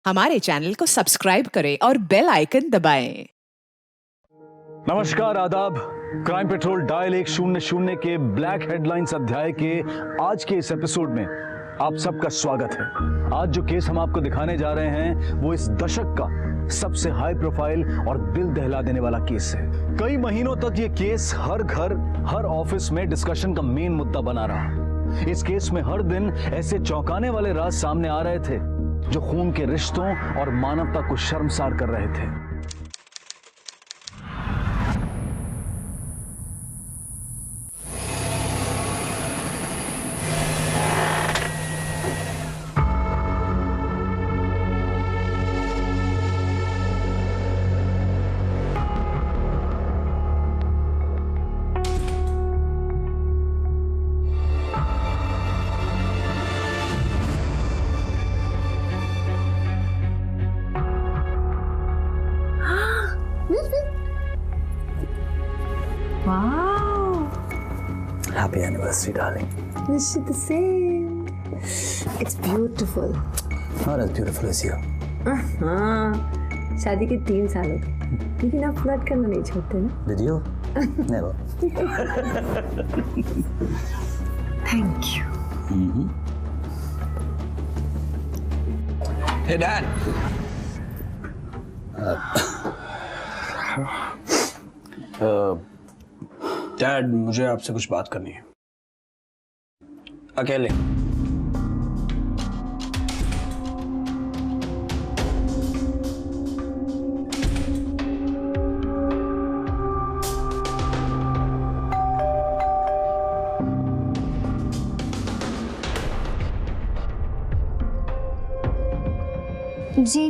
हमारे चैनल को सब्सक्राइब करें और बेल आइकन दबाएं। नमस्कार, आदाब। क्राइम पेट्रोल डायल 100 के ब्लैक हेडलाइंस अध्याय के आज के इस एपिसोड में आप सबका स्वागत है। आज जो केस हम आपको दिखाने जा रहे हैं वो इस दशक का सबसे हाई प्रोफाइल और दिल दहला देने वाला केस है। कई महीनों तक ये केस हर घर, हर ऑफिस में डिस्कशन का मेन मुद्दा बना रहा। इस केस में हर दिन ऐसे चौंकाने वाले राज सामने आ रहे थे जो खून के रिश्तों और मानवता को शर्मसार कर रहे थे। Wow! Happy anniversary, darling. Wish you the same. It's beautiful. Not as beautiful as you. हाँ, शादी के 3 साल हो गए, लेकिन आप फ्लर्ट करना नहीं छोड़ते ना? Did you? Never. Thank you. Hey, Dad. Dad, मुझे आपसे कुछ बात करनी है, अकेले। जी,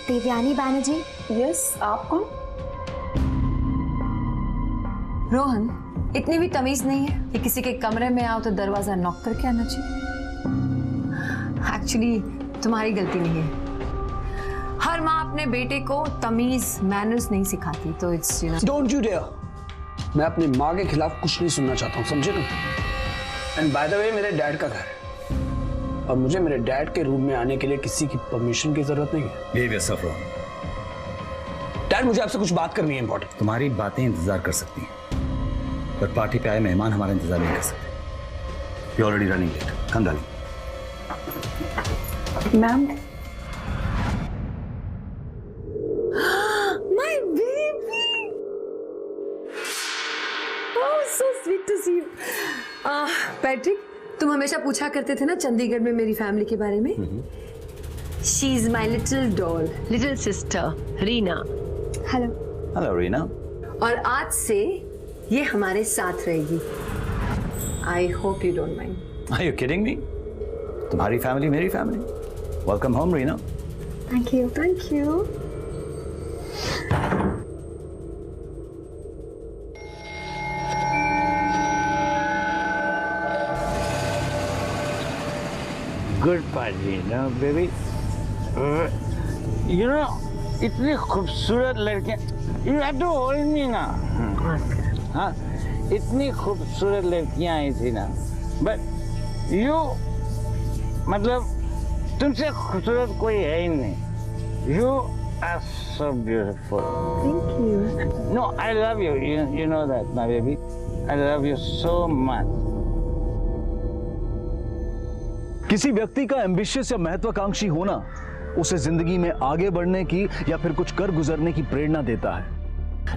देवयानी बैनर्जी। यस, आप कौन? रोहन, इतनी भी तमीज नहीं है कि किसी के कमरे में आओ तो दरवाजा नॉक करके आना चाहिए। एक्चुअली तुम्हारी गलती नहीं है। हर माँ अपने बेटे को तमीज, मैनर्स नहीं सिखाती, तो इट्स डोंट यू डेयर। मैं अपनी माँ के खिलाफ कुछ नहीं सुनना चाहता हूँ, समझे तुम? एंड बाय द वे, मेरे डैड का घर है और मुझे मेरे डैड के रूम में आने के लिए किसी की परमिशन की जरूरत नहीं है। Behave yourself Rohan. डैड, मुझे आपसे कुछ बात करनी है, इंपॉर्टेंट। तुम्हारी बातें इंतजार कर सकती हैं, पर पार्टी पे आए मेहमान हमारा इंतजार नहीं कर सकते। You already running late. कम डाली। Ma'am. My baby! Oh, so sweet to see you. Patrick, तुम हमेशा पूछा करते थे ना चंडीगढ़ में मेरी फैमिली के बारे में। She is my little doll, little sister, Reena. Hello. Hello Reena. और आज से ये हमारे साथ रहेगी। I hope you don't mind. Are you kidding me? तुम्हारी फैमिली मेरी family. Welcome home Reena. Thank you. Thank you. Good party ना बेबी। यू नो, इतनी खूबसूरत लड़कियां, you have to hold me ना। हाँ, इतनी खूबसूरत लड़कियां आई थी ना, बट यू, मतलब तुमसे खूबसूरत कोई है ही नहीं। You are so beautiful. Thank you. No, I love you, you know that my baby. I love you so much. किसी व्यक्ति का एम्बिशियस या महत्वाकांक्षी होना उसे जिंदगी में आगे बढ़ने की या फिर कुछ कर गुजरने की प्रेरणा देता है,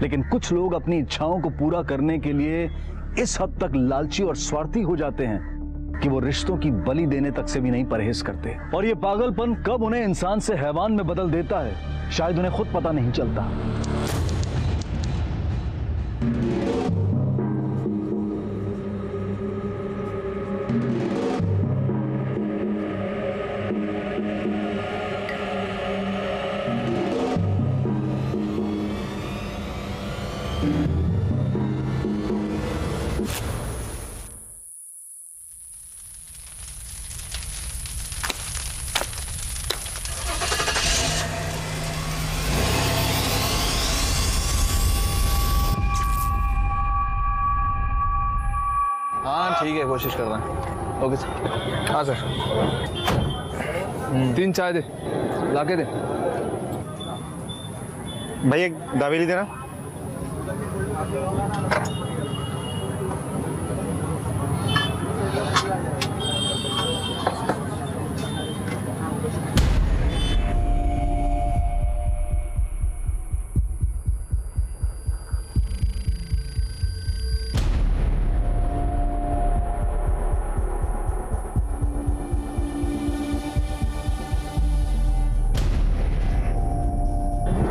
लेकिन कुछ लोग अपनी इच्छाओं को पूरा करने के लिए इस हद तक लालची और स्वार्थी हो जाते हैं कि वो रिश्तों की बलि देने तक से भी नहीं परहेज करते। और ये पागलपन कब उन्हें इंसान से हैवान में बदल देता है, शायद उन्हें खुद पता नहीं चलता। हाँ ठीक है, कोशिश कर रहे हैं। Okay sir. हाँ सर। 3 चाय दे। लाके दे। भाई एक दावेली देना।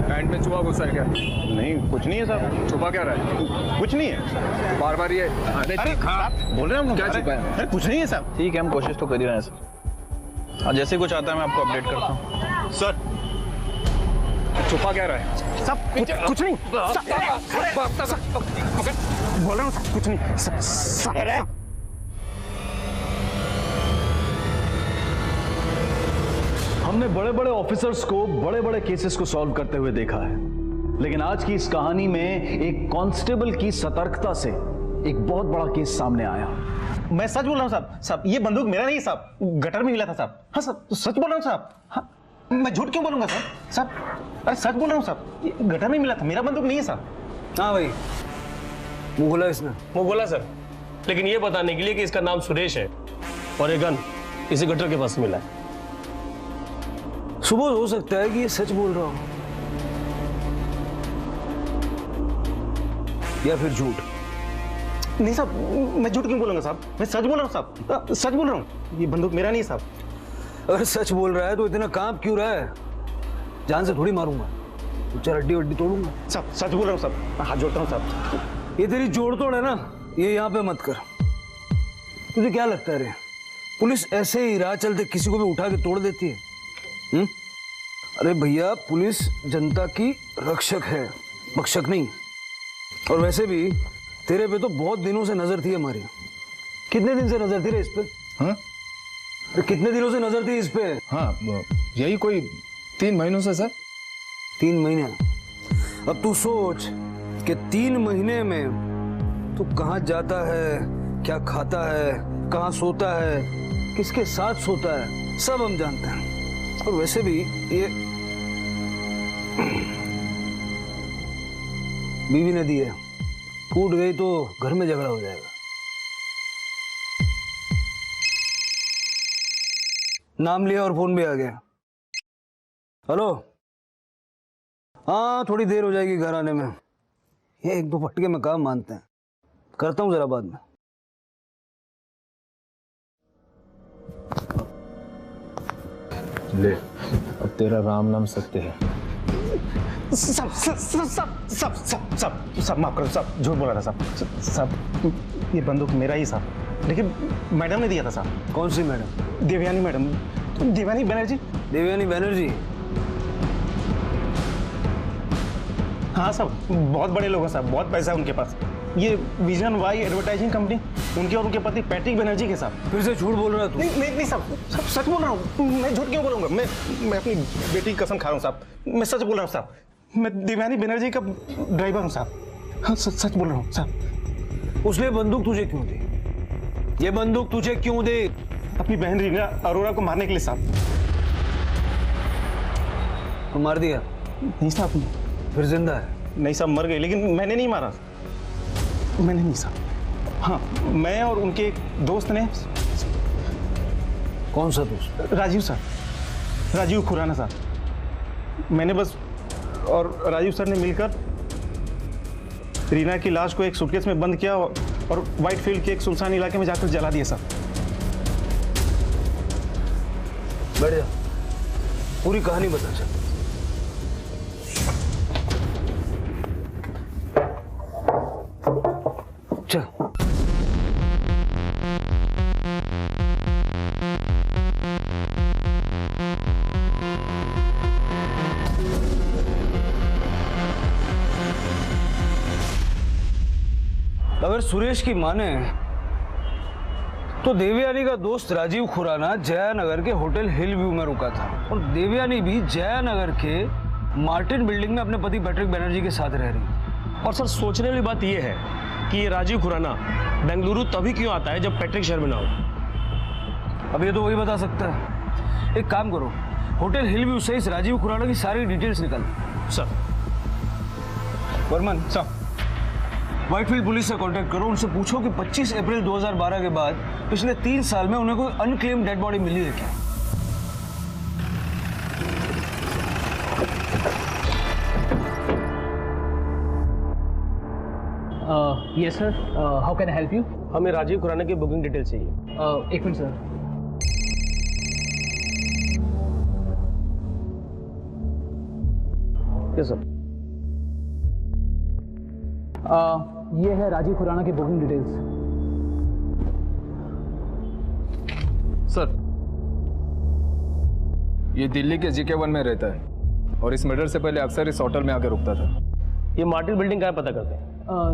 पैंट में चुहा घुसा है क्या? नहीं कुछ नहीं है साहब। छुपा क्या रहा है? कुछ नहीं है। बार बार ये अरे बोल रहे हैं हम। क्या छुपा है? अरे कुछ नहीं है साहब। ठीक है, हम कोशिश तो कर ही रहे हैं सर। और जैसे कुछ आता है मैं आपको अपडेट करता हूँ। सर छुपा क्या रहा है? सब कुछ नहीं। बोल रहा हूँ कुछ नहीं। हमने बड़े बड़े ऑफिसर्स को बड़े बड़े केसेस को सॉल्व करते हुए देखा है, लेकिन आज की इस कहानी में एक कांस्टेबल की सतर्कता से एक बहुत बड़ा केस सामने आया। मैं सच बोल रहा हूँ साहब। साहब ये बंदूक मेरा नहीं है साहब, गटर में मिला था साहब। हाँ साहब सच बोल रहा हूँ साहब। हाँ मैं झूठ क्यों बोलूंगा साहब? साहब अरे सच बोल रहा हूँ साहब, ये गटर में मिला था, मेरा बंदूक नहीं है साहब। हाँ भाई, मुंह बोला इसने। वो बोला सर, लेकिन ये बताने के लिए कि इसका नाम सुरेश है और ये गन इसी गटर के पास मिला है। सुबह हो सकता है कि ये सच बोल रहा हो या फिर झूठ। नहीं साहब, मैं झूठ क्यों बोलूंगा साहब? मैं सच बोल रहा हूँ साहब, सच बोल रहा हूँ। ये बंदूक मेरा नहीं है साहब। अगर सच बोल रहा है तो इतना कांप क्यों रहा है? जान से थोड़ी मारूंगा, तो चार हड्डी वड्डी तोड़ूंगा। साहब सच बोल रहा हूँ साहब, हाथ जोड़ता हूँ साहब। ये तेरी जोड़ तोड़ है ना, ये यहाँ पे मत कर। तुझे क्या लगता है रे, पुलिस ऐसे ही राह चलते किसी को भी उठा के तोड़ देती है? अरे भैया, पुलिस जनता की रक्षक है, भक्षक नहीं। और वैसे भी तेरे पे तो बहुत दिनों से नजर थी हमारी। कितने दिन से नजर थी रे इस पे? हाँ? अरे कितने दिनों से नजर थी इस पे? हाँ यही कोई 3 महीनों से सर। 3 महीने? अब तू सोच कि 3 महीने में तू कहाँ जाता है, क्या खाता है, कहाँ सोता है, किसके साथ सोता है, सब हम जानते हैं। और वैसे भी ये बीवी ने दी है, टूट गई तो घर में झगड़ा हो जाएगा। नाम लिया और फोन भी आ गया। हेलो, हाँ थोड़ी देर हो जाएगी घर आने में। ये 1-2 फटके में काम मानते हैं, करता हूँ जरा बाद में। ले, अब तेरा राम नाम सत्य है। सब सब सब सब सब सब सब सब माफ करो साहब, झूठ बोला था साहब। साहब ये बंदूक मेरा ही साहब, लेकिन मैडम ने दिया था साहब। कौन सी मैडम? देवयानी मैडम, देवयानी बनर्जी। देवयानी बनर्जी? हाँ साहब, बहुत बड़े लोग हैं साहब, बहुत पैसा है उनके पास। ये विजन वाई एडवर्टाइजिंग कंपनी, उनके और उनके पति पैट्रिक बनर्जी के साथ। फिर से झूठ बोल रहा है तू? नहीं साहब, सब सच बोल रहा हूँ। मैं झूठ क्यों बोलूंगा? मैं अपनी बेटी की कसम खा रहा हूँ साहब, मैं सच बोल रहा हूँ साहब। मैं देवयानी बनर्जी का ड्राइवर हूँ साहब। हाँ सच बोल रहा हूँ साहब। उसने बंदूक तुझे क्यों दी? ये बंदूक तुझे क्यों दी? अपनी बहन रीना अरोरा को मारने के लिए साहब। तो मार दिया? नहीं साहब। फिर जिंदा है? नहीं साहब, मर गई, लेकिन मैंने नहीं मारा। मैंने नहीं साहब। हाँ, मैं और उनके एक दोस्त ने। कौन सा दोस्त? राजीव सर, राजीव खुराना साहब। मैंने बस और राजीव सर ने मिलकर रीना की लाश को एक सूटकेस में बंद किया और व्हाइट फील्ड के एक सुनसान इलाके में जाकर जला दिया सर। बैठ जा, पूरी कहानी बता चल। चल। अगर सुरेश की माने तो देवयानी का दोस्त राजीव खुराना जयानगर के होटल हिल व्यू में रुका था और देवयानी भी जयानगर के मार्टिन बिल्डिंग में अपने पति पैट्रिक बनर्जी के साथ रह रही। और सर सोचने वाली बात यह है कि ये राजीव खुराना बेंगलुरु तभी क्यों आता है जब पैट्रिक शहर में ना हो। अब ये तो वही बता सकता है। एक काम करो, होटल हिल व्यू से इस राजीव खुराना की सारी डिटेल्स निकाल। Sir. Varman sir, Whitefield police से कांटेक्ट करो, उनसे पूछो कि 25 अप्रैल 2012 के बाद पिछले 3 साल में उन्हें कोई अनक्लेम्ड डेड बॉडी मिली है क्या? Yes sir, how can I help you? हमें राजीव खुराना की बुकिंग डिटेल चाहिए। एक मिनट सर। Yes sir. ये है राजीव खुराना की बुकिंग डिटेल्स। सर, ये दिल्ली के GK1 में रहता है और इस मर्डर से पहले अक्सर इस होटल में आके रुकता था। ये मार्टिन बिल्डिंग कहाँ पता करते हैं?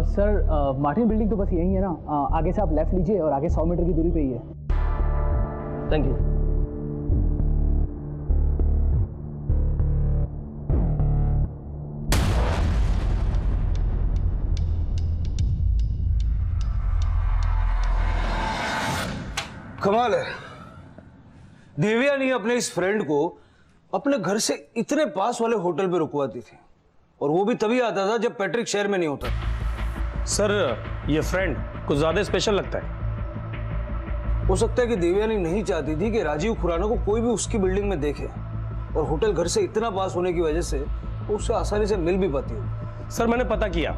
सर, मार्टिन बिल्डिंग तो बस यही है ना, आगे से आप लेफ्ट लीजिए और आगे 100 मीटर की दूरी पे ही है। Thank you. कमाल है, देवयानी अपने इस फ्रेंड को अपने घर से इतने पास वाले होटल पे रुकवाती थी, और वो भी तभी आता था जब पैट्रिक शहर में नहीं होता। सर, ये फ्रेंड कुछ ज्यादा स्पेशल लगता है। हो सकता है कि देवयानी नहीं चाहती थी कि राजीव खुराना को कोई भी उसकी बिल्डिंग में देखे, और होटल घर से इतना पास होने की वजह से वो उससे आसानी से मिल भी पाती होगी। सर, मैंने पता किया,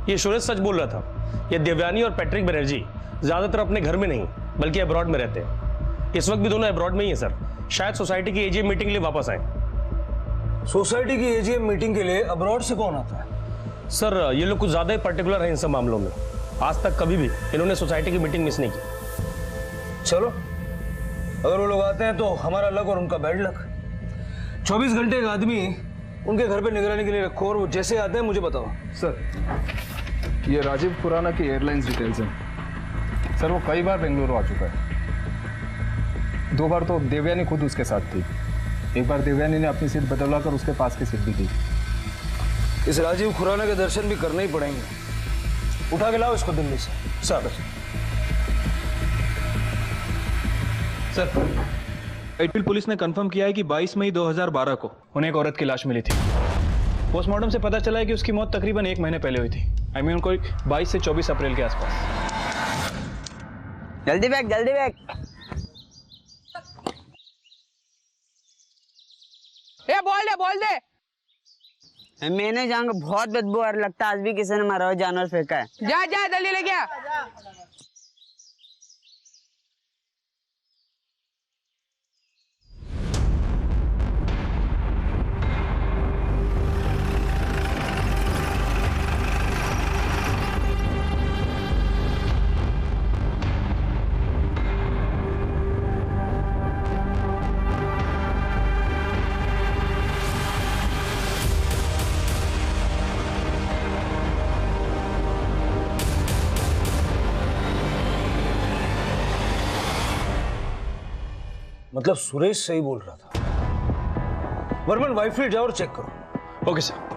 ये सुरेश सच बोल रहा था। ये देवयानी और पैट्रिक बनर्जी ज्यादातर अपने घर में नहीं बल्कि अब्रॉड में रहते हैं। इस वक्त भी दोनों अब्रॉड में ही है सर। शायद सोसाइटी की AGM मीटिंग के लिए वापस आए। सोसाइटी की AGM मीटिंग के लिए अब्रॉड से कौन आता है? सर, ये लोग कुछ ज्यादा ही पर्टिकुलर हैं इन सब मामलों में। आज तक कभी भी इन्होंने सोसाइटी की मीटिंग मिस नहीं की। चलो, अगर वो लोग आते हैं तो हमारा लक और उनका बैड लक। 24 घंटे एक आदमी उनके घर पे निगरानी के लिए रखो, और वो जैसे आते हैं मुझे बताओ। सर, ये राजीव खुराना की एयरलाइंस डिटेल्स हैं। सर, वो कई बार बेंगलुरु आ चुका है। 2 बार तो देवयानी खुद उसके साथ थी। एक बार देवयानी ने अपनी सीट बदलवा कर उसके पास की सीट भी दी। इस राजीव खुराना के दर्शन भी करने ही पड़ेंगे। उठा के लाओ इसको दिल्ली से। सर। सर, व्हाइटफील्ड पुलिस ने कंफर्म किया है कि 22 मई 2012 को उन्हें एक औरत की लाश मिली थी। पोस्टमार्टम से पता चला है कि उसकी मौत तकरीबन 1 महीने पहले हुई थी। आई मीन कोई 22 से 24 अप्रैल के आसपास। जल्दी बैग, जल्दी बैग। ए, बोल दे। मैंने जाऊंगा, बहुत बदबू आ रहा लगता है। आज भी किसी ने मारा हुआ जानवर फेंका है। जा जल्दी ले गया। मतलब सुरेश सही बोल रहा था। वर्मन, व्हाइटफील्ड जाओ और चेक करो। Okay sir.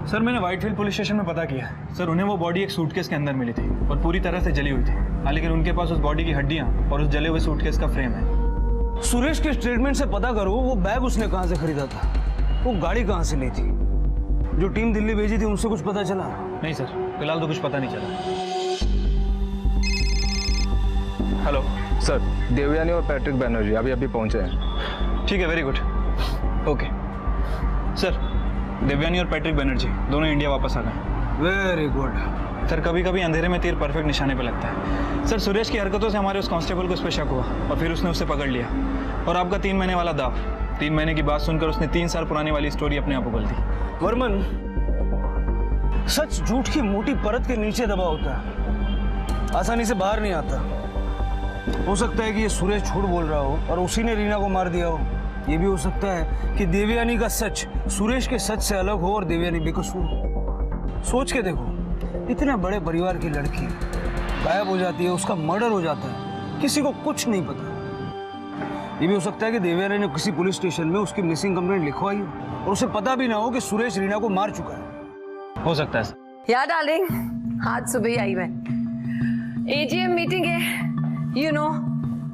सर, मैंने व्हाइटफील्ड पुलिस स्टेशन में पता किया। सर, उन्हें वो बॉडी एक सूटकेस के अंदर मिली थी और पूरी तरह से जली हुई थी। हाँ, लेकिन उनके पास उस बॉडी की हड्डियां और उस जले हुए सूटकेस का फ्रेम है। सुरेश के स्टेटमेंट से पता करो वो बैग उसने कहां से खरीदा था, वो गाड़ी कहां से ली थी। जो टीम दिल्ली भेजी थी उनसे कुछ पता चला? नहीं सर, फिलहाल तो कुछ पता नहीं चला। हेलो सर, देवयानी और पैट्रिक बनर्जी अभी पहुंचे हैं। ठीक है, very good. Okay sir, Devyani और पैट्रिक बनर्जी दोनों इंडिया वापस आ गए। Very good. सर, कभी कभी अंधेरे में तीर परफेक्ट निशाने पे लगता है। सर, सुरेश की हरकतों से हमारे उस कांस्टेबल को उस पर शक हुआ और फिर उसने उसे पकड़ लिया। और आपका 3 महीने वाला दाव, 3 महीने की बात सुनकर उसने 3 साल पुरानी वाली स्टोरी अपने आप उगल दी। वर्मन, सच झूठ की मोटी परत के नीचे दबा होता है, आसानी से बाहर नहीं आता। हो सकता है कि ये सुरेश झूठ बोल रहा हो और उसी ने रीना को मार दिया हो। ये भी हो सकता है कि देवयानी का सच सुरेश के सच से अलग हो और देवयानी बेकसूर हो। सोच के देखो, इतने बड़े परिवार की लड़की गायब हो जाती है, उसका मर्डर हो जाता है, किसी को कुछ नहीं पता। ये भी हो सकता है कि देवयानी ने किसी पुलिस स्टेशन में उसकी मिसिंग कंप्लेंट लिखवाई हो और उसे पता भी ना हो कि सुरेश रीना को मार चुका है। हो सकता है सर। या डार्लिंग, आज सुबह ही आई मैं। एजीएम मीटिंग है, you know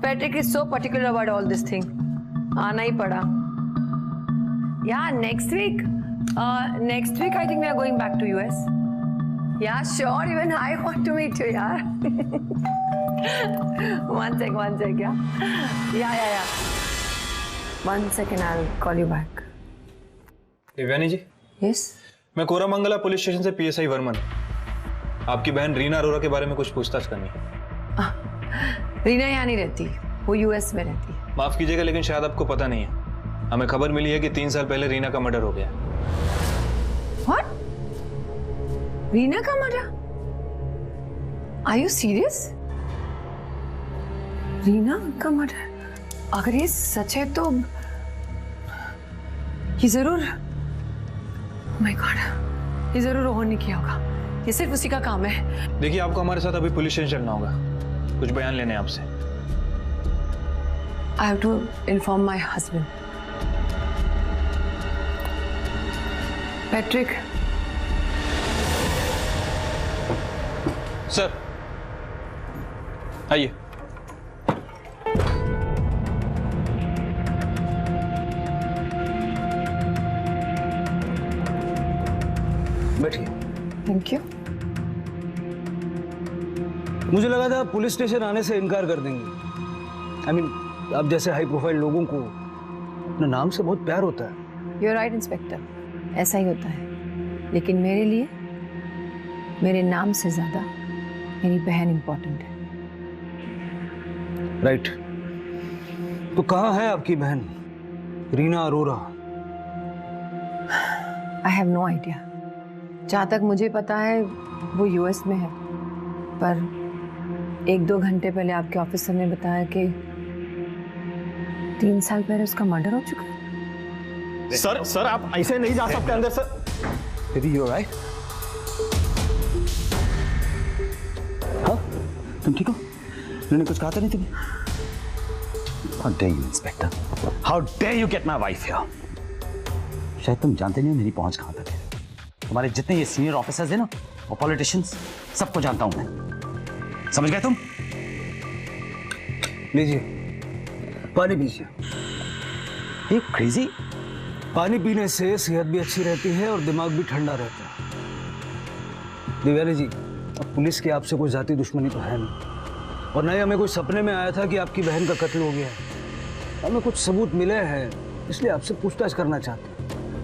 Patrick is so particular about all this thing, आना ही पड़ा। Yeah next week I think we are going back to US. Yeah sure, even I want to meet you यार। one sec, yeah. 1 second, I'll call you back. Devyani ji. Yes. मैं Koramangala police station से PSI Varman. आपकी बहन रीना अरोरा के बारे में कुछ पूछताछ करनी है। रीना यहाँ नहीं रहती, वो यूएस में रहती है। माफ कीजिएगा लेकिन शायद आपको पता नहीं है, हमें खबर मिली है कि 3 साल पहले रीना का मर्डर हो गया। What? रीना का murder? Are you serious? Reena का मर्डर? अगर ये सच है तो ये जरूर, माय गॉड, ये जरूर रोहन ने किया होगा। ये सिर्फ उसी का काम है। देखिए, आपको हमारे साथ अभी पुलिस स्टेशन चलना होगा, कुछ बयान लेने हैं आपसे। I have to inform my husband. Patrick. Sir आइए। बैठिए। Thank you. मुझे लगा था आप पुलिस स्टेशन आने से इनकार कर देंगे। I mean, आप जैसे हाई प्रोफाइल लोगों को अपने नाम से बहुत प्यार होता है। You're right, इंस्पेक्टर, ऐसा ही होता है। लेकिन मेरे लिए मेरे नाम से ज्यादा मेरी बहन इंपॉर्टेंट है। राइट। तो कहाँ है आपकी बहन Reena Arora? I have no idea. जहाँ तक मुझे पता है वो यूएस में है, पर 1-2 घंटे पहले आपके ऑफिसर ने बताया कि 3 साल पहले उसका मर्डर हो चुका है। सर आप ऐसे नहीं जा सकते अंदर सर। Baby, you alright? हाँ, तुम ठीक हो? मैंने कुछ कहा था नहीं तुम्हें? How dare you, Inspector? How dare you get my wife here? शायद तुम जानते नहीं हो मेरी पहुंच कहां तक है। तुम्हारे जितने ये सीनियर ऑफिसर्स हैं ना, और पॉलिटिशियंस, सबको जानता हूं मैं। समझ गए तुम? लीजिए, पानी पीजिए। ये क्रेजी? पानी पीने से सेहत भी अच्छी रहती है और दिमाग भी ठंडा रहता है। देवयानी जी, अब पुलिस की आपसे कोई जाती दुश्मनी तो है नहीं, और न ही हमें कोई सपने में आया था कि आपकी बहन का कत्ल हो गया है। हमें कुछ सबूत मिले हैं, इसलिए आपसे पूछताछ करना चाहते हैं।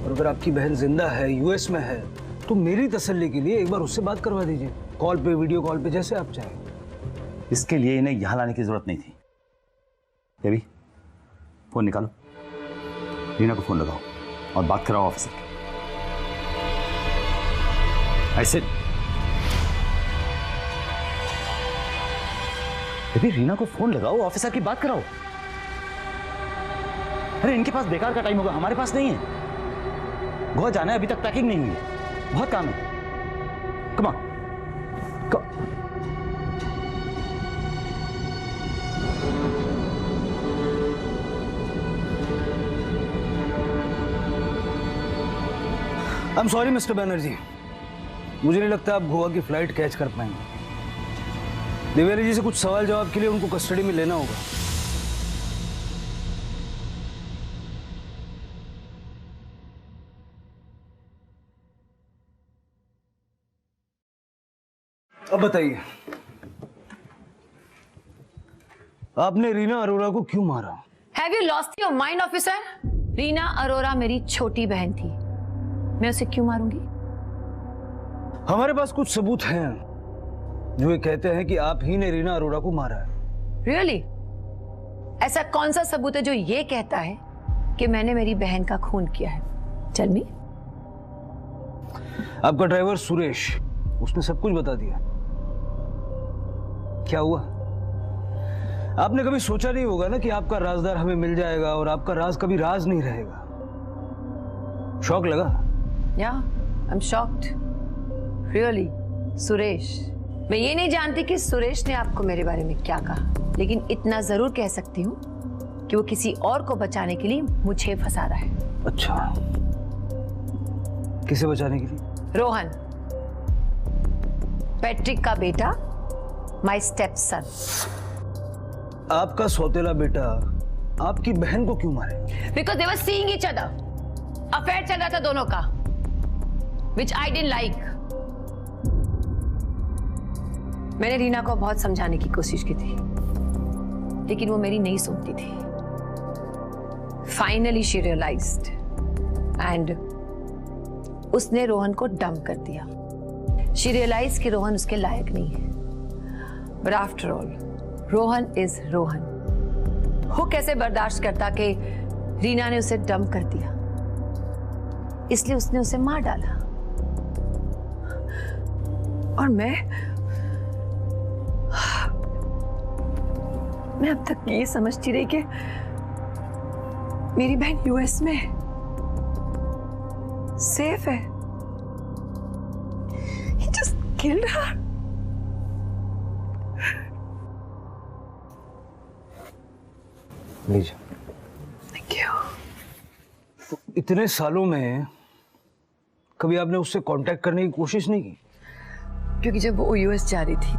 और अगर आपकी बहन जिंदा है, यूएस में है, तो मेरी तसल्ली के लिए एक बार उससे बात करवा दीजिए, कॉल पे, वीडियो कॉल पे, जैसे आप चाहें। इसके लिए इन्हें यहां लाने की जरूरत नहीं थी। बेबी, फोन निकालो, रीना को फोन लगाओ और बात कराओ ऑफिसर की। ऐसे बेबी, रीना को फोन लगाओ, ऑफिसर की बात कराओ। अरे इनके पास बेकार का टाइम होगा, हमारे पास नहीं है। गोवा जाना है, अभी तक पैकिंग नहीं हुई है, बहुत काम है। Come on. I am sorry mister Banerjee, मुझे नहीं लगता आप गोवा की फ्लाइट कैच कर पाएंगे। देवयानी जी से कुछ सवाल जवाब के लिए उनको कस्टडी में लेना होगा। अब बताइए, आपने रीना अरोरा को क्यों मारा? Have you lost your mind, officer? Reena Arora मेरी छोटी बहन थी, मैं उसे क्यों मारूंगी? हमारे पास कुछ सबूत हैं जो ये कहते हैं कि आप ही ने रीना अरोरा को मारा है। Really? ऐसा कौन सा सबूत है जो ये कहता है कि मैंने मेरी बहन का खून किया है? Tell me. आपका ड्राइवर सुरेश, उसने सब कुछ बता दिया। क्या हुआ? आपने कभी सोचा नहीं होगा ना कि आपका राजदार हमें मिल जाएगा और आपका राज कभी राज नहीं रहेगा। शौक लगा? Yeah, I'm shocked. Really, Suresh. मैं ये नहीं जानती कि सुरेश ने आपको मेरे बारे में क्या कहा, लेकिन इतना जरूर कह सकती हूँ कि वो किसी और को बचाने के लिए मुझे फंसा रहा है। अच्छा, किसे बचाने के लिए? रोहन, पैट्रिक का बेटा, माय स्टेप सन। आपका सौतेला बेटा आपकी बहन को क्यों मारे? Because they were seeing each other. Affair चल रहा था दोनों का, which I didn't like. मैंने रीना को बहुत समझाने की कोशिश की थी, लेकिन वो मेरी नहीं सुनती थी। Finally she realized, and उसने रोहन को डंप कर दिया। She realized कि रोहन उसके लायक नहीं है। But after all, Rohan is Rohan. वो कैसे बर्दाश्त करता कि रीना ने उसे डंप कर दिया, इसलिए उसने उसे मार डाला। और मैं अब तक ये समझती रही कि मेरी बहन यूएस में सेफ है। He just killed her. लीजिए। Thank you. तो इतने सालों में कभी आपने उससे कांटेक्ट करने की कोशिश नहीं की? क्योंकि जब वो यूएस जा रही थी,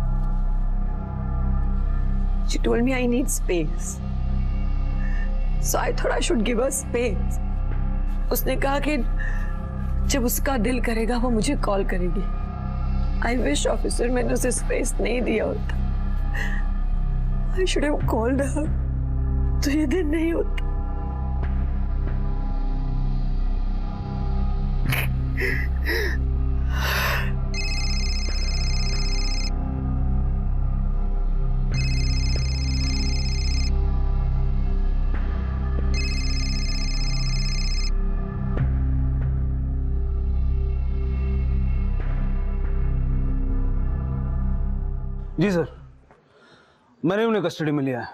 she told me I need space. So I thought I should give her space. उसने कहा कि जब उसका दिल करेगा वो मुझे कॉल करेगी। I wish ऑफिसर मैंने उसे स्पेस नहीं दिया होता। I should have called her. तो ये दिन नहीं होता। जी सर, मैंने उन्हें कस्टडी में लिया है।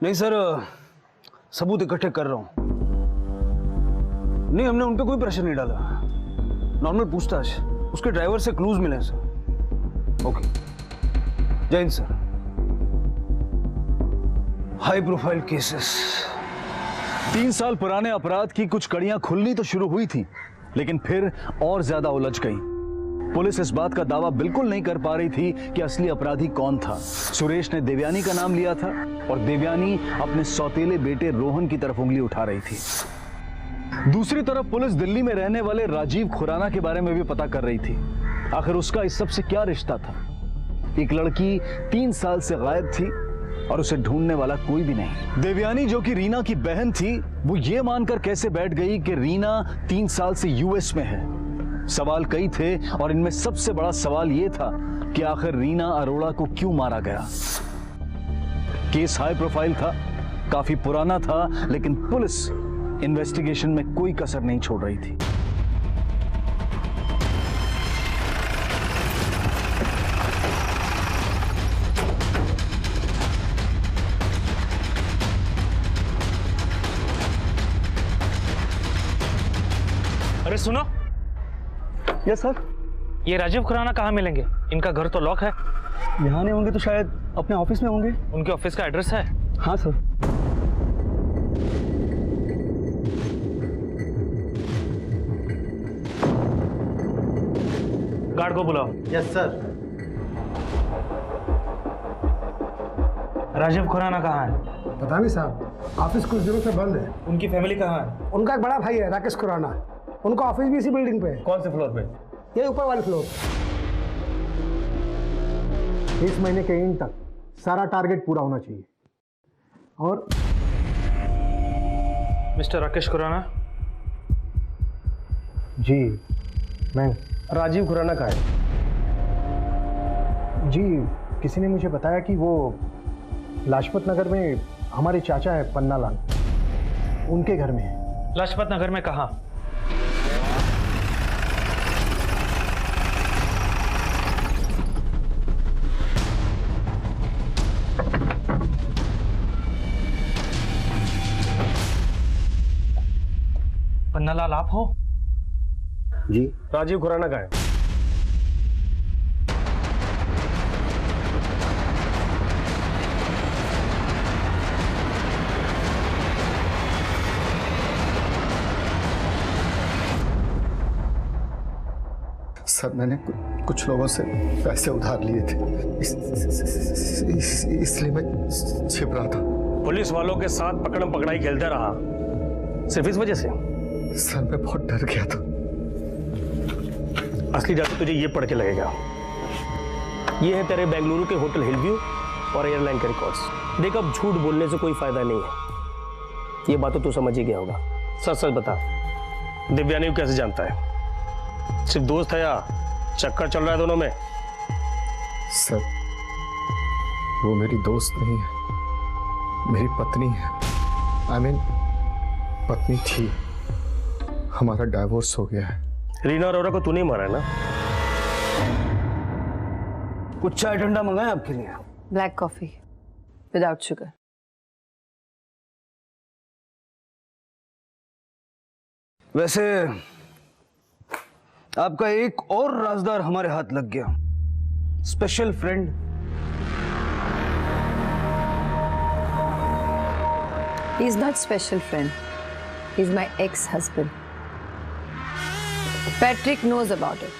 नहीं सर, सबूत इकट्ठे कर रहा हूं। नहीं, हमने उन पे कोई प्रेशर नहीं डाला, नॉर्मल पूछताछ। उसके ड्राइवर से क्लूज मिले सर। ओके, जय Hind sir. High profile cases. 3 साल पुराने अपराध की कुछ कड़ियां खुलनी तो शुरू हुई थी, लेकिन फिर और ज्यादा उलझ गई। पुलिस इस बात का दावा बिल्कुल नहीं कर पा रही थी कि असली अपराधी कौन था। सुरेश ने देवयानी का नाम लिया था और देवयानी अपने सौतेले बेटे रोहन की तरफ उंगली उठा रही थी। दूसरी तरफ पुलिस दिल्ली में रहने वाले राजीव खुराना के बारे में भी पता कर रही थी। आखिर उसका इस सब से क्या रिश्ता था? एक लड़की 3 साल से गायब थी और उसे ढूंढने वाला कोई भी नहीं। देवयानी, जो कि रीना की बहन थी, वो ये मानकर कैसे बैठ गई कि रीना 3 साल से यूएस में है? सवाल कई थे और इनमें सबसे बड़ा सवाल यह था कि आखिर रीना अरोड़ा को क्यों मारा गया। केस हाई प्रोफाइल था, काफी पुराना था, लेकिन पुलिस इन्वेस्टिगेशन में कोई कसर नहीं छोड़ रही थी। अरे सुनो। Yes sir. ये राजीव खुराना कहाँ मिलेंगे? इनका घर तो लॉक है। यहाँ नहीं होंगे तो शायद अपने ऑफिस में होंगे। उनके ऑफिस का एड्रेस है? हाँ सर। गार्ड को बुलाओ। Yes sir. राजीव खुराना कहाँ है? पता नहीं साहब, ऑफिस कुछ दिनों से बंद है। उनकी फैमिली कहाँ है? उनका एक बड़ा भाई है राकेश खुराना, उनका ऑफिस भी इसी बिल्डिंग पे है। कौन से फ्लोर पे? ये ऊपर वाले फ्लोर। इस महीने के एंड तक सारा टारगेट पूरा होना चाहिए। और मिस्टर राकेश खुराना? जी मैं राजीव खुराना का है जी। किसी ने मुझे बताया कि वो लाजपत नगर में हमारे चाचा है पन्ना लाल, उनके घर में है। लाजपत नगर में कहाँ? पन्नालाल आप हो? जी। राजीव खुराना का है। सर मैंने कुछ लोगों से पैसे उधार लिए थे, इसलिए मैं छिप रहा था। पुलिस वालों के साथ पकड़म पकड़ाई खेलता रहा सिर्फ इस वजह से? सर मैं बहुत डर गया था। असली जादू तुझे ये पढ़ के लगेगा। ये है तेरे बेंगलुरु के होटल हिलव्यू और एयरलाइन के रिकॉर्ड्स। देख अब झूठ बोलने से कोई फायदा नहीं है, ये बात तो तू समझ ही गया होगा। सच सच बता, दिव्यानी को कैसे जानता है? सिर्फ दोस्त है या चक्कर चल रहा है दोनों में? सर वो मेरी दोस्त नहीं है, मेरी पत्नी है। I mean, पत्नी थी, हमारा डाइवोर्स हो गया है। रीना अरोरा को तूने मारा है ना? कुछ चाय ठंडा मंगाए आपके लिए? Black coffee without sugar. वैसे आपका एक और राजदार हमारे हाथ लग गया, special friend. He is not special friend. He is my ex-husband. Patrick knows about it.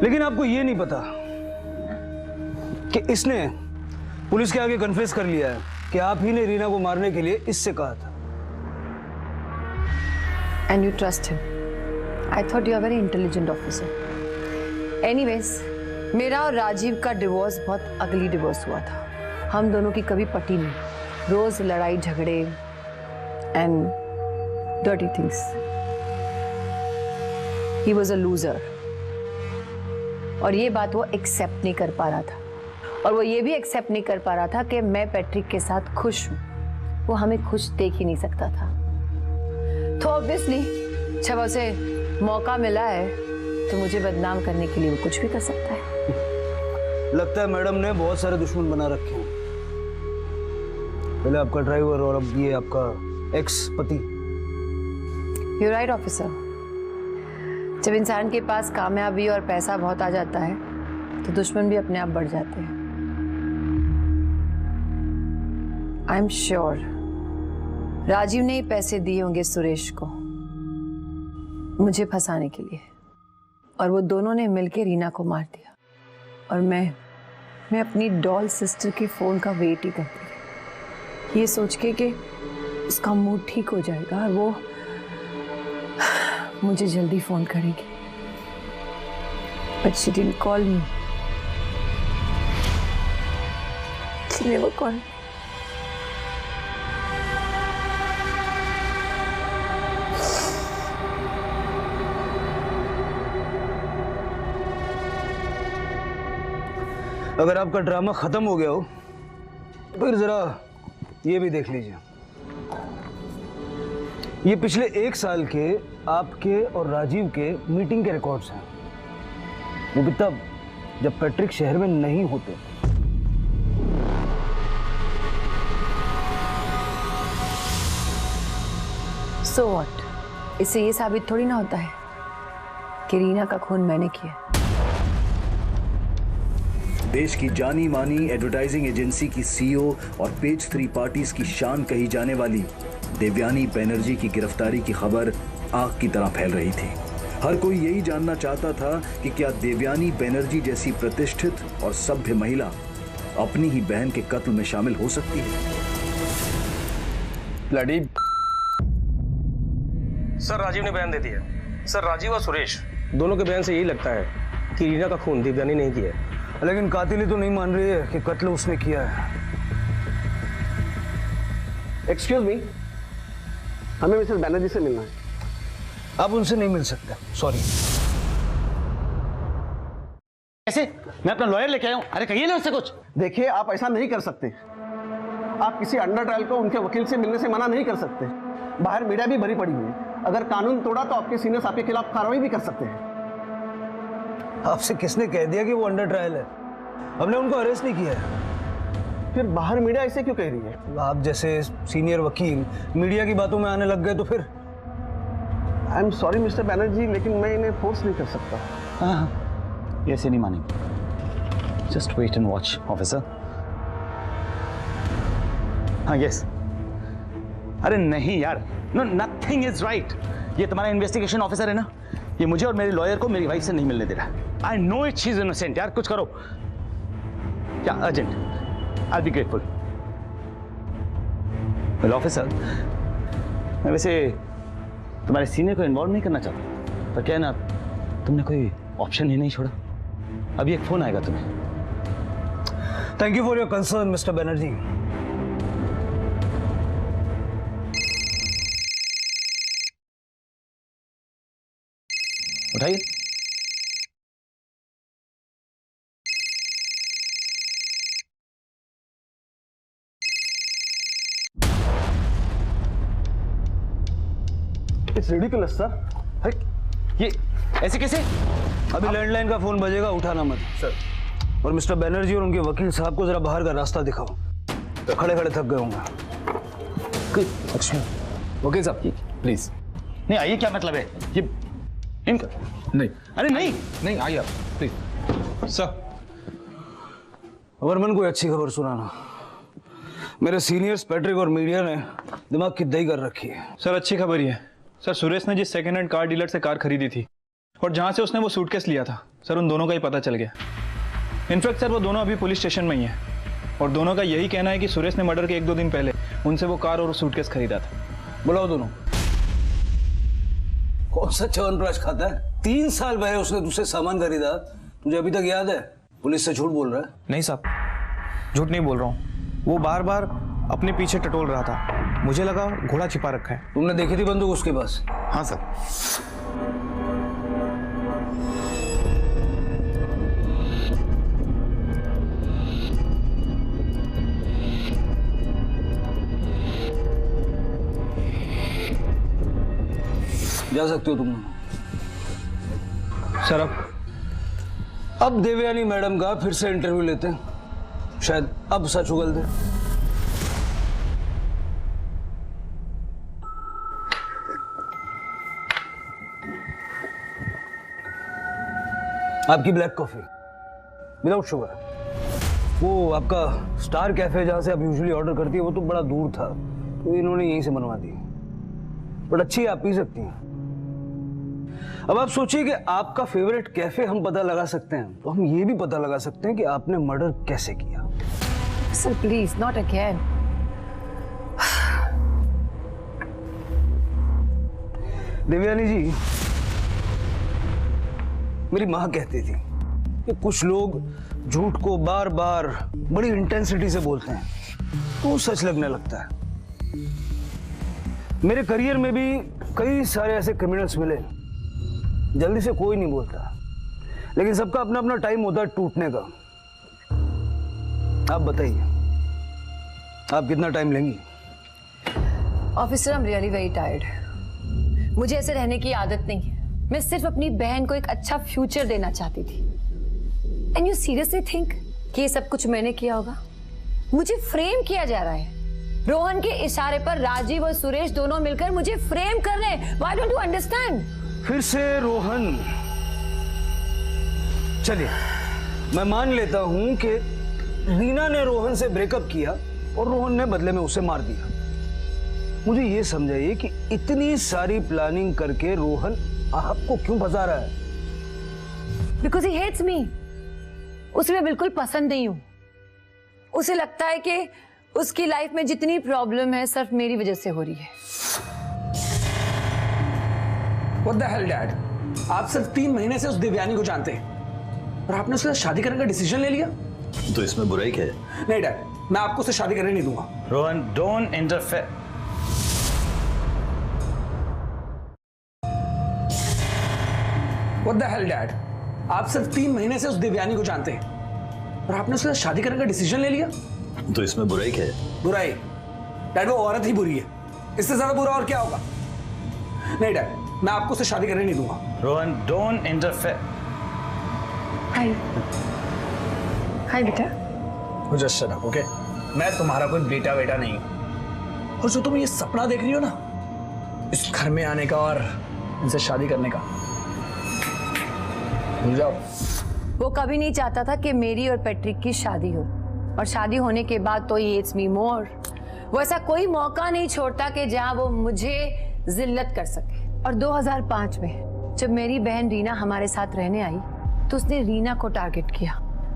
लेकिन आपको ये नहीं पता कि इसने पुलिस के आगे कन्फेस कर लिया है कि आप ही ने रीना को मारने के लिए इससे कहा था। And you trust him. I thought you are a very intelligent officer. Anyways, मेरा और राजीव का डिवोर्स बहुत अगली डिवोर्स हुआ था। हम दोनों की कभी पटी नहीं, रोज लड़ाई झगड़े and dirty things. He was a loser. और ये बात वो एक्सेप्ट नहीं कर पा रहा था, और वो ये भी एक्सेप्ट नहीं कर पा रहा था कि मैं पैट्रिक के साथ खुश हूँ। वो हमें खुश देख ही नहीं सकता था। तो ऑब्वियसली जब उसे मौका मिला है तो मुझे बदनाम करने के लिए वो कुछ भी कर सकता है। लगता है मैडम ने बहुत सारे दुश्मन बना रखे हैं, पहले आपका ड्राइवर और अब ये आपका एक्स पति। You're right, officer. जब इंसान के पास कामयाबी और पैसा बहुत आ जाता है तो दुश्मन भी अपने आप बढ़ जाते हैं। आई एम श्योर राजीव ने ही पैसे दिए होंगे सुरेश को मुझे फंसाने के लिए, और वो दोनों ने मिलकर रीना को मार दिया। और मैं अपनी डॉल सिस्टर के फोन का वेट ही करती रही, ये सोच के कि उसका मूड ठीक हो जाएगा और वो मुझे जल्दी फोन करेगी। But she didn't call me. She never called. अगर आपका ड्रामा खत्म हो गया हो तो फिर जरा ये भी देख लीजिए। ये पिछले 1 साल के आपके और राजीव के मीटिंग के रिकॉर्ड्स हैं, वो भी तब जब पैट्रिक शहर में नहीं होते। So what? इससे ये साबित थोड़ी ना होता है कि रीना का खून मैंने किया। देश की जानी मानी एडवर्टाइजिंग एजेंसी की सीईओ और पेज 3 पार्टीज की शान कही जाने वाली देवयानी बनर्जी की गिरफ्तारी की खबर आग की तरह फैल रही थी। हर कोई यही जानना चाहता था कि क्या देवयानी बनर्जी जैसी प्रतिष्ठित और सभ्य महिला अपनी ही बहन के कत्ल में शामिल हो सकती है। ब्लडी सर राजीव ने बयान दे दिया। सर राजीव और सुरेश दोनों के बयान से यही लगता है कि रीना का खून देवयानी नहीं किया है। लेकिन कातिली तो नहीं मान रही है कि कत्ल उसने किया है। एक्सक्यूज मी, हमें मिसेस बनर्जी से मिलना है। आप उनसे नहीं मिल सकते, सॉरी। कैसे? मैं अपना लॉयर लेके आया हूं। अरे कहिए ना उससे कुछ। देखिए आप ऐसा नहीं कर सकते। आप किसी अंडर ट्रायल को उनके वकील से मिलने से मना नहीं कर सकते। बाहर मीडिया भी भरी पड़ी हुई है। अगर कानून तोड़ा तो आपके सीनियर्स आपके खिलाफ कार्रवाई भी कर सकते हैं। आपसे किसने कह दिया कि वो अंडर ट्रायल है? हमने उनको अरेस्ट नहीं किया है। फिर बाहर मीडिया ऐसे क्यों कह रही है? आप जैसे सीनियर वकील मीडिया की बातों में आने लग गए तो फिर? I am sorry mister Banerjee, लेकिन मैं इन्हें फोर्स नहीं कर सकता। हाँ, ऐसे नहीं मानेंगे। Just wait and watch officer. हाँ यस। अरे नहीं यार, नो नथिंग इज राइट। ये तुम्हारा इन्वेस्टिगेशन ऑफिसर है ना, ये मुझे और मेरे लॉयर को मेरी वाइफ से नहीं मिलने दे रहा। I know it, she is innocent. यार कुछ करो। क्या urgent? I be grateful. Well officer, मैं वैसे तुम्हारे सीनियर को इन्वॉल्व नहीं करना चाहता, पर क्या है ना, तुमने कोई ऑप्शन ही नहीं छोड़ा। अभी एक फोन आएगा तुम्हें। Thank you for your concern mister Banerjee. उठाइए। It's ridiculous sir. ये ऐसे कैसे? अभी लैंडलाइन का फोन बजेगा, उठाना मत सर। और मिस्टर बनर्जी और उनके वकील साहब को जरा बाहर का रास्ता दिखाओ। खड़े खड़े थक गए होंगे। वकील साहब प्लीज। नहीं आइए, क्या मतलब है ये इनका? नहीं, अरे नहीं नहीं आइए आप प्लीज। सर वर्मन कोई अच्छी खबर सुनाना। मेरे सीनियर्स पैट्रिक और मीडिया ने दिमाग की दही कर रखी है। सर अच्छी खबर ही है सर, सुरेश ने जिस सेकंड हैंड कार डीलर से कार खरीदी थी और जहां से उसने वो सूटकेस लिया था, सर उन दोनों का ही पता चल गया। इनफैक्ट सर वो दोनों अभी पुलिस स्टेशन में ही है और दोनों का यही कहना है कि सुरेश ने मर्डर के 1-2 दिन पहले उनसे वो कार और सूटकेस खरीदा था। बुलाओ दोनों। कौन सा च्यवनप्राश खाता है? 3 साल पहले उसने तुझसे सामान खरीदा, तुझे अभी तक याद है? पुलिस से झूठ बोल रहा है? नहीं साहब, झूठ नहीं बोल रहा हूँ। वो बार बार अपने पीछे टटोल रहा था, मुझे लगा घोड़ा छिपा रखा है। तुमने देखी थी बंदूक उसके पास? हाँ सर। जा सकते हो तुम। सर अब देवयानी मैडम का फिर से इंटरव्यू लेते हैं, शायद अब सच उगल दे। आपकी ब्लैक कॉफी विदाउट शुगर। वो आपका स्टार कैफे जहां से आप यूजुअली ऑर्डर करती है वो तो बड़ा दूर था, तो इन्होंने यहीं से बनवा दी। बट अच्छी आप पी सकती हैं। अब आप सोचिए कि आपका फेवरेट कैफे हम पता लगा सकते हैं, तो हम ये भी पता लगा सकते हैं कि आपने मर्डर कैसे किया। Sir please not again. Devyani ji, मेरी माँ कहती थी कि कुछ लोग झूठ को बार बार बड़ी इंटेंसिटी से बोलते हैं तो सच लगने लगता है। मेरे करियर में भी कई सारे ऐसे क्रिमिनल्स मिले, जल्दी से कोई नहीं बोलता, लेकिन सबका अपना अपना टाइम होता है टूटने का। आप बताइए, आप कितना टाइम लेंगी? Officer, I am really very tired. मुझे ऐसे रहने की आदत नहीं है। मैं सिर्फ अपनी बहन को एक अच्छा फ्यूचर देना चाहती थी। एंड यू सीरियसली थिंक कि ये सब कुछ मैंने किया होगा? मुझे फ्रेम किया जा रहा है। रोहन के इशारे पर राजीव और सुरेश दोनों मिलकर मुझे फ्रेम कर रहे हैं। Why don't you understand? फिर से रोहन। चलिए मैं मान लेता हूं कि रीना ने रोहन से ब्रेकअप किया और रोहन ने बदले में उसे मार दिया। मुझे यह समझाइए कि इतनी सारी प्लानिंग करके रोहन आपको क्यों फंसा रहा है? Because he hates me. उसे मैं बिल्कुल पसंद नहीं हूं। उसे लगता है कि उसकी लाइफ में जितनी प्रॉब्लम है सिर्फ मेरी वजह से हो रही है। What the hell, Dad? आप सिर्फ 3 महीने से उस देवयानी को जानते हैं और आपने उसके साथ शादी करने का डिसीजन ले लिया? तो इसमें बुराई क्या है? नहीं डैड, मैं आपको उससे शादी करने नहीं दूंगा। Rohan, don't interfere. What the hell, Dad? आप सिर्फ 3 महीने से उस देवयानी को जानते हैं और आपने उसके साथ शादी करने का डिसीजन ले लिया? तो इसमें बुराई क्या है? बुराई? डैड वो औरत ही बुरी है, इससे ज्यादा बुरा और क्या होगा? नहीं डैड, मैं आपको उससे शादी करने नहीं दूंगा। Rohan, don't interfere. हाय हाय बेटा। Just shut up, okay? मैं तुम्हारा कोई बेटा बेटा नहीं हूं। और जो तुम ये सपना देख रही हो ना इस घर में आने का और इनसे शादी करने का, भूल जाओ। वो कभी नहीं चाहता था कि मेरी और पैट्रिक की शादी हो, और शादी होने के बाद तो ही हेट्स मी मोर। वो ऐसा कोई मौका नहीं छोड़ता कि जहां वो मुझे जिल्लत कर सके। और 2005 में जब मेरी बहन रीना हमारे साथ रहने आई तो उसने रीना को टारगेट किया,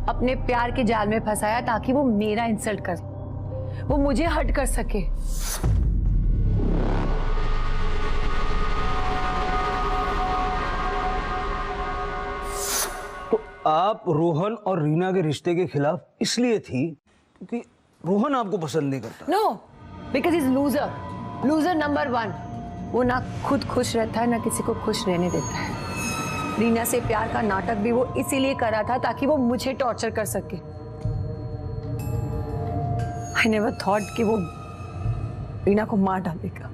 अपने प्यार के जाल में फंसाया ताकि वो मेरा इंसल्ट करे, वो मुझे हर्ट कर सके। आप रोहन और रीना के रिश्ते के खिलाफ इसलिए थी क्योंकि रोहन आपको पसंद नहीं करता? No, because is loser, loser number 1। वो ना खुद खुश रहता है ना किसी को खुश रहने देता है। रीना से प्यार का नाटक भी वो इसीलिए कर रहा था ताकि वो मुझे टॉर्चर कर सके। आई नेवर थॉट कि वो रीना को मार डालेगा।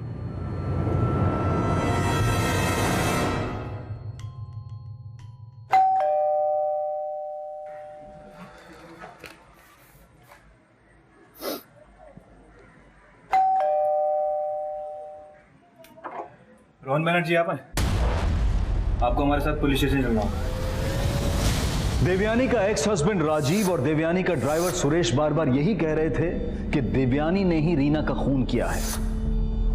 रोहन बनर्जी आप हैं? आपको हमारे साथ पुलिस स्टेशन चलना होगा। देवयानी का एक्स हस्बैंड राजीव और देवयानी का ड्राइवर सुरेश बार बार यही कह रहे थे कि देवयानी ने ही रीना का खून किया है,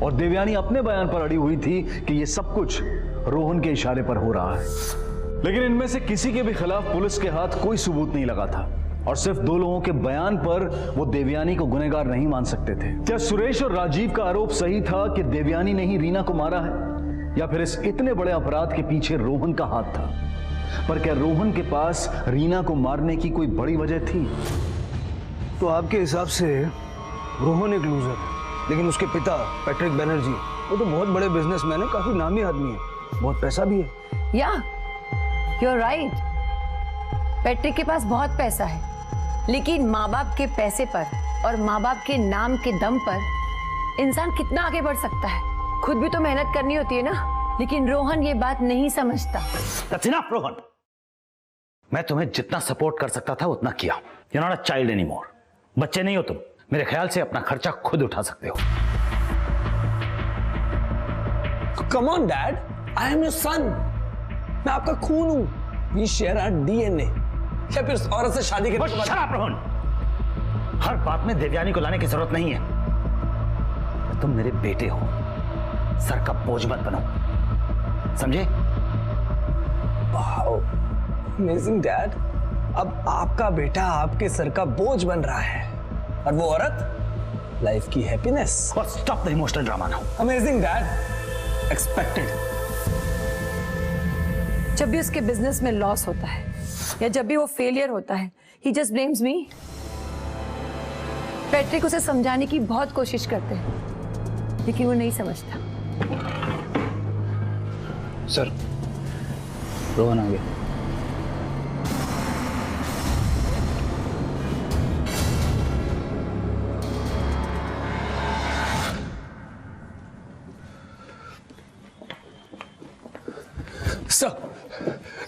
और देवयानी अपने बयान पर अड़ी हुई थी कि यह सब कुछ रोहन के इशारे पर हो रहा है। लेकिन इनमें से किसी के भी खिलाफ पुलिस के हाथ कोई सबूत नहीं लगा था, और सिर्फ 2 लोगों के बयान पर वो देवयानी को गुनहगार नहीं मान सकते थे। क्या सुरेश और राजीव का आरोप सही था कि देवयानी ने ही रीना को मारा है, या फिर इस इतने बड़े अपराध के पीछे रोहन का हाथ था? पर क्या रोहन के पास रीना को मारने की कोई बड़ी वजह थी? तो आपके हिसाब से रोहन एक लूजर है, लेकिन उसके पिता पैट्रिक बनर्जी वो तो बहुत बड़े बिजनेसमैन है, काफी नामी आदमी है, बहुत पैसा भी है। या यू आर राइट, पैट्रिक के पास बहुत पैसा है, लेकिन माँ बाप के पैसे पर और माँ बाप के नाम के दम पर इंसान कितना आगे बढ़ सकता है? खुद भी तो मेहनत करनी होती है ना। लेकिन रोहन ये बात नहीं समझता। That's enough, Rohan. मैं तुम्हें जितना सपोर्ट कर सकता था उतना किया। You're not a child anymore। बच्चे नहीं हो तुम। मेरे ख्याल से अपना खर्चा खुद उठा सकते हो। Come on, Dad, I am your son। मैं आपका खून हूं। We share our DNA। या फिर औरत से शादी करने के बाद? Shut up, Rohan. हर बात में देवयानी को लाने की जरूरत नहीं है। तुम मेरे बेटे हो, सर का बोझ मत बनो, समझे? Wow, amazing, Dad। अब आपका बेटा आपके सर का बोझ बन रहा है, और वो औरत लाइफ की happiness. Stop the emotional drama now। Amazing, Dad। Expected। जब भी उसके बिजनेस में लॉस होता है या जब भी वो फेलियर होता है, he just blames me। Patrick उसे समझाने की बहुत कोशिश करते हैं, लेकिन वो नहीं समझता। सर, रोहन आ गया।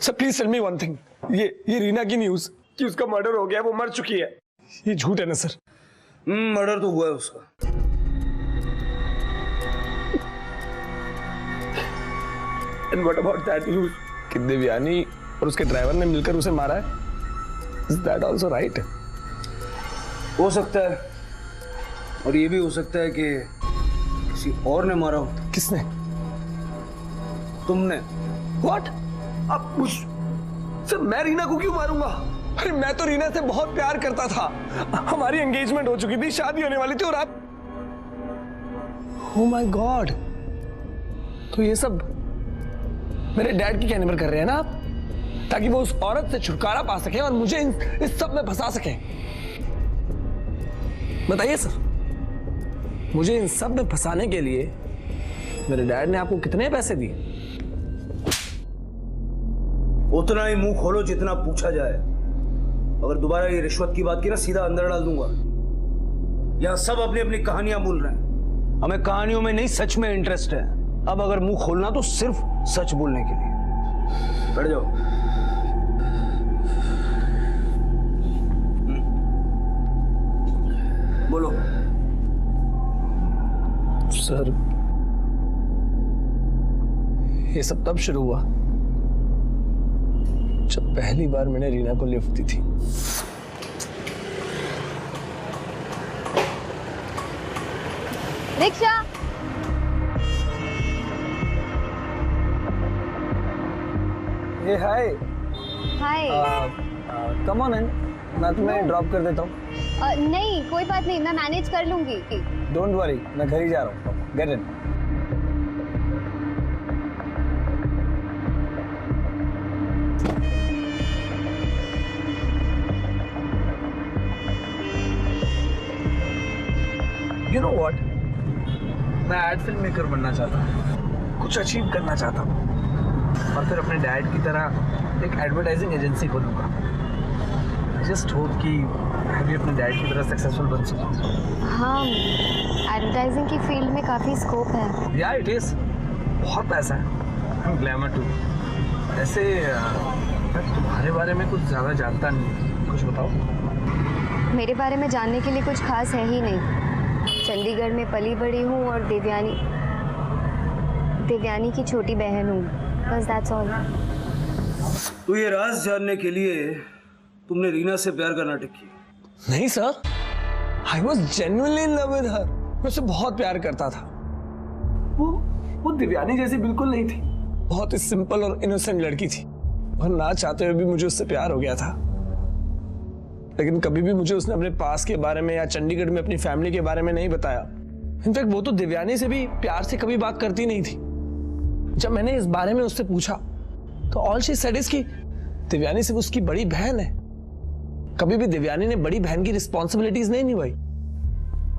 Sir please tell me one thing. ये रीना की न्यूज कि उसका मर्डर हो गया, वो मर चुकी है, ये झूठ है ना सर? मर्डर तो हुआ है उसका। And what about that news कि देवयानी और उसके ड्राइवर ने मिलकर उसे मारा है? Is that also right? हो सकता है, और ये भी हो सकता है कि किसी और ने मारा हो। किसने? तुमने। What? आप मुझ सर, मैं रीना को क्यों मारूंगा? अरे मैं तो रीना से बहुत प्यार करता था, हमारी एंगेजमेंट हो चुकी थी, शादी होने वाली थी, और आप। Oh my God! तो ये सब मेरे डैड के कहने पर कर रहे हैं ना आप, ताकि वो उस औरत से छुटकारा पा सके और मुझे इस सब में फंसा सके। बताइए सर, मुझे इन सब में फंसाने के लिए मेरे डैड ने आपको कितने पैसे दिए? उतना ही मुंह खोलो जितना पूछा जाए। अगर दोबारा ये रिश्वत की बात की ना, सीधा अंदर डाल दूंगा। यहां सब अपनी अपनी कहानियां बोल रहे हैं, हमें कहानियों में नहीं सच में इंटरेस्ट है। अब अगर मुंह खोलना तो सिर्फ सच बोलने के लिए। बैठ जाओ। बोलो। सर, ये सब तब शुरू हुआ जब पहली बार मैंने रीना को लिफ्ट दी थी। रिक्शा। ये हाय। हाय। कम ऑन इन, मैं तुम्हें ड्रॉप कर देता हूँ। नहीं कोई बात नहीं, मैं मैनेज कर लूंगी। डोंट वरी, मैं घर ही जा रहा हूँ। Get in. You know what, मैं एड फिल्म मेकर बनना चाहता हूँ, कुछ अचीव करना चाहता हूँ और फिर अपने डैड की तरह एक एडवर्टाइजिंग एजेंसी खोलूंगा। आई जस्ट होप कि मैं भी अपने डैड की तरह सक्सेसफुल बन सकूँ। हाँ, एडवर्टाइजिंग की फील्ड में काफ़ी स्कोप है। या इट इज, बहुत पैसा है, ग्लैमर टू। ऐसे मैं तुम्हारे बारे में कुछ ज़्यादा जानता नहीं, कुछ बताओ। मेरे बारे में जानने के लिए कुछ खास है ही नहीं। चंडीगढ़ में पली बड़ी हूँ और देवयानी की छोटी बहन हूँ, बस दैट्स ऑल। तो ये राज जानने के लिए तुमने रीना से प्यार का नाटक किया? नहीं sir, I was genuinely in love with her. मैं उससे बहुत प्यार करता था। वो देवयानी जैसी बिल्कुल नहीं थी, बहुत ही सिंपल और इनोसेंट लड़की थी और ना चाहते हुए भी मुझे उससे प्यार हो गया था। लेकिन कभी भी मुझे उसने अपने पास के बारे में या चंडीगढ़ में अपनी फैमिली के बारे में नहीं बताया। इनफैक्ट वो तो देवयानी से भी प्यार से कभी बात करती नहीं थी। जब मैंने इस बारे में उससे पूछा तो ऑल शी सेड इज कि देवयानी सिर्फ उसकी बड़ी बहन है। कभी भी देवयानी ने बड़ी बहन की रिस्पॉन्सिबिलिटीज नहीं निभाई।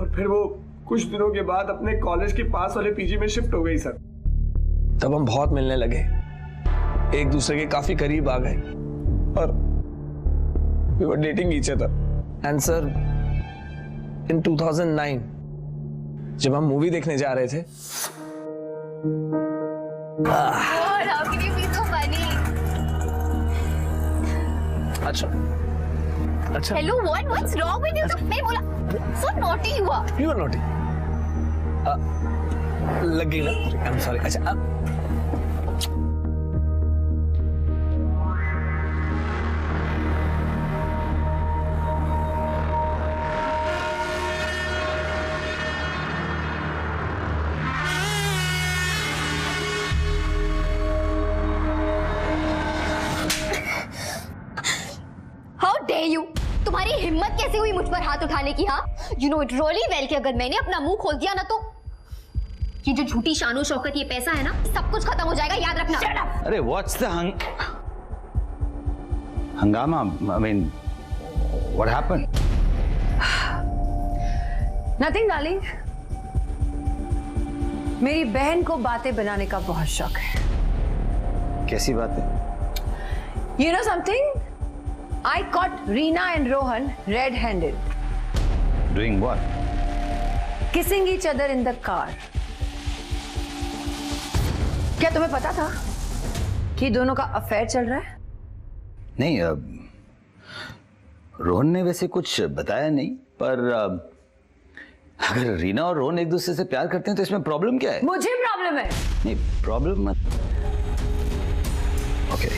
और फिर वो कुछ दिनों के बाद अपने कॉलेज के पास वाले पीजी में शिफ्ट हो गई सर। तब हम बहुत मिलने लगे, एक दूसरे के काफी करीब आ गए और we were dating each other. And sir, in 2009, जब हम मूवी देखने जा रहे थे, how can you be so funny? अच्छा। Hello, what's wrong with you? मैं बोला, so naughty हुआ। You are naughty. लग गई ना? I'm sorry. अच्छा। तुम्हारी हिम्मत कैसे हुई मुझ पर हाथ उठाने की? हाँ, you know it really well कि अगर मैंने अपना मुंह खोल दिया ना तो ये जो झूठी शानो शौकत ये पैसा है ना, सब कुछ खत्म हो जाएगा, याद रखना। अरे व्हाट्स द हंगामा? I mean what happened? Nothing darling, मेरी बहन को बातें बनाने का बहुत शौक है। कैसी बात है? You know something? I caught Reena and Rohan red-handed. Doing what? Kissing each other in the car. क्या तुम्हें पता था कि दोनों का अफेयर चल रहा है? नहीं, रोहन ने वैसे कुछ बताया नहीं, पर अगर रीना और रोहन एक दूसरे से प्यार करते हैं तो इसमें प्रॉब्लम क्या है? मुझे प्रॉब्लम है। नहीं, प्रॉब्लम मत। ओके,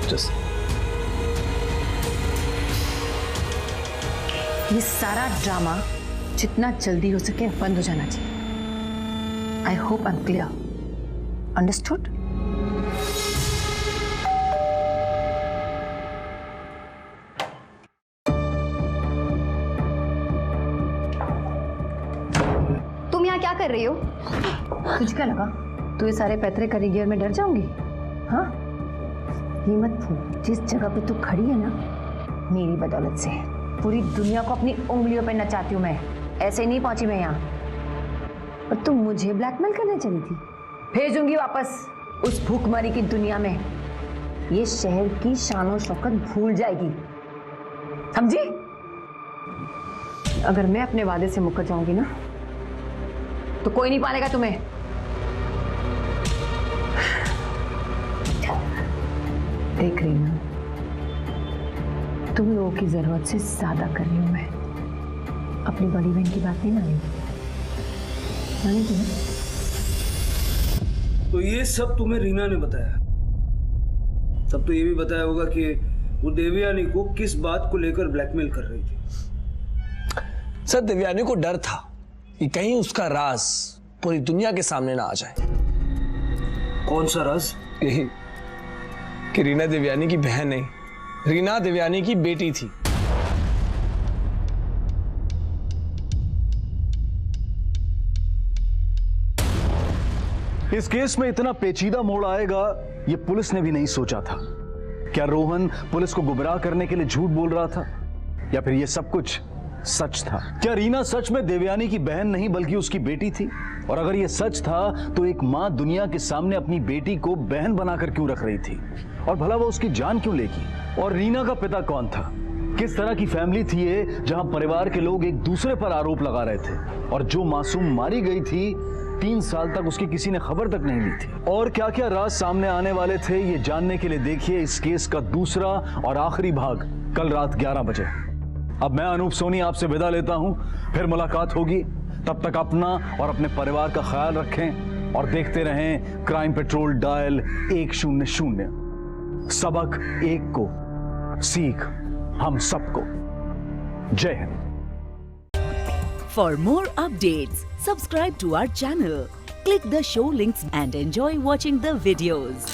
जस्ट ये सारा ड्रामा जितना जल्दी हो सके बंद हो जाना चाहिए। I hope I am clear. Understood? तुम यहाँ क्या कर रही हो? तुझे क्या लगा तू ये सारे पैतरे करेगी और मैं डर जाऊंगी? हाँ, ये मत भूल, जिस जगह पे तू खड़ी है ना, मेरी बदौलत से पूरी दुनिया को अपनी उंगलियों पे नचाती हूँ मैं। ऐसे नहीं पहुंची मैं यहाँ। और तुम मुझे ब्लैकमेल करने चली थी? भेजूंगी वापस उस भूखमरी की दुनिया में। ये शहर की शानो शौकत भूल जाएगी, समझी? अगर मैं अपने वादे से मुकर जाऊंगी ना तो कोई नहीं पालेगा तुम्हें। देख रही हूँ तुम लोगों की जरूरत से ज्यादा कर रही हूँ मैं। अपनी बड़ी बहन की बात नहीं मानी, मानी कि नहीं? तो ये सब तुम्हें रीना ने बताया? तब तो ये भी बताया होगा कि वो देवयानी को किस बात को लेकर ब्लैकमेल कर रही थी। सर, देवयानी को डर था कि कहीं उसका राज पूरी दुनिया के सामने ना आ जाए। कौन सा राज? यही कि रीना देवयानी की बहन नहीं, रीना देवयानी की बेटी थी। इस केस में इतना पेचीदा मोड़ आएगा ये पुलिस ने भी नहीं सोचा था। क्या रोहन पुलिस को गुमराह करने के लिए झूठ बोल रहा था, या फिर ये सब कुछ सच था? क्या रीना सच में देवयानी की बहन नहीं बल्कि उसकी बेटी थी? और अगर ये सच था तो एक मां दुनिया के सामने अपनी बेटी को बहन बनाकर क्यों रख रही थी? और भला वो उसकी जान क्यों लेगी? और रीना का पिता कौन था? किस तरह की फैमिली थी ये जहां परिवार के लोग एक दूसरे पर आरोप लगा रहे थे? और जो मासूम मारी गई थी 3 साल तक उसकी किसी ने खबर तक नहीं ली थी। और क्या क्या राज सामने आने वाले थे ये जानने के लिए देखिए इस केस का दूसरा और आखिरी भाग कल रात 11 बजे। अब मैं अनूप सोनी आपसे विदा लेता हूं, फिर मुलाकात होगी। तब तक अपना और अपने परिवार का ख्याल रखें और देखते रहें क्राइम पेट्रोल डायल 100। सबक एक को, सीख हम सबको। जय Hind. For more updates, subscribe to our channel, click the show links and enjoy watching the videos.